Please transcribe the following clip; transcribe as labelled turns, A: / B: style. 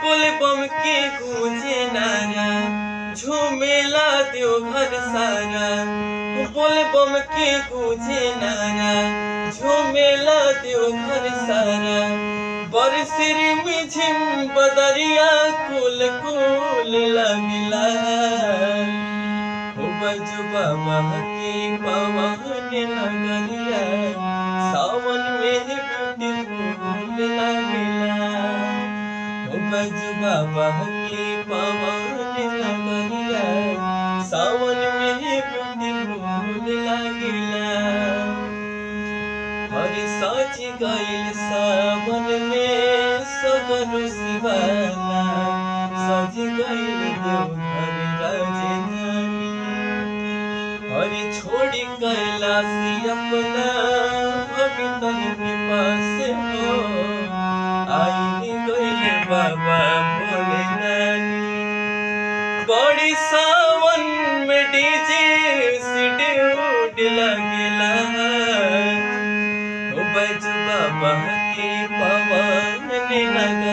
A: बोले बम के गूंजे नारा, झूमेला देवघर सारा। बोले बम के गूंजे नारा, झूमेला देवघर सारा। बरसिरी में झिम बदरिया कुल कुल लगला। बजू बाबा की पवन नगरिया, सावन में ब्यूटीफुल लगला। बजू बाबा की पवन नगरिया, सावन में ब्यूटीफुल लगला। हरि सज गइल सावन में सगरो शिवाला, सज गइल देवघर राजधानी। हरि छोड़ी कैलाशी अपना भगतन के पास हो, आई गइल बाबा भोले दानी। बड़ी सावन में डीजे सीढ़ी लगेला। बजू बाबा की पवन नगरिया,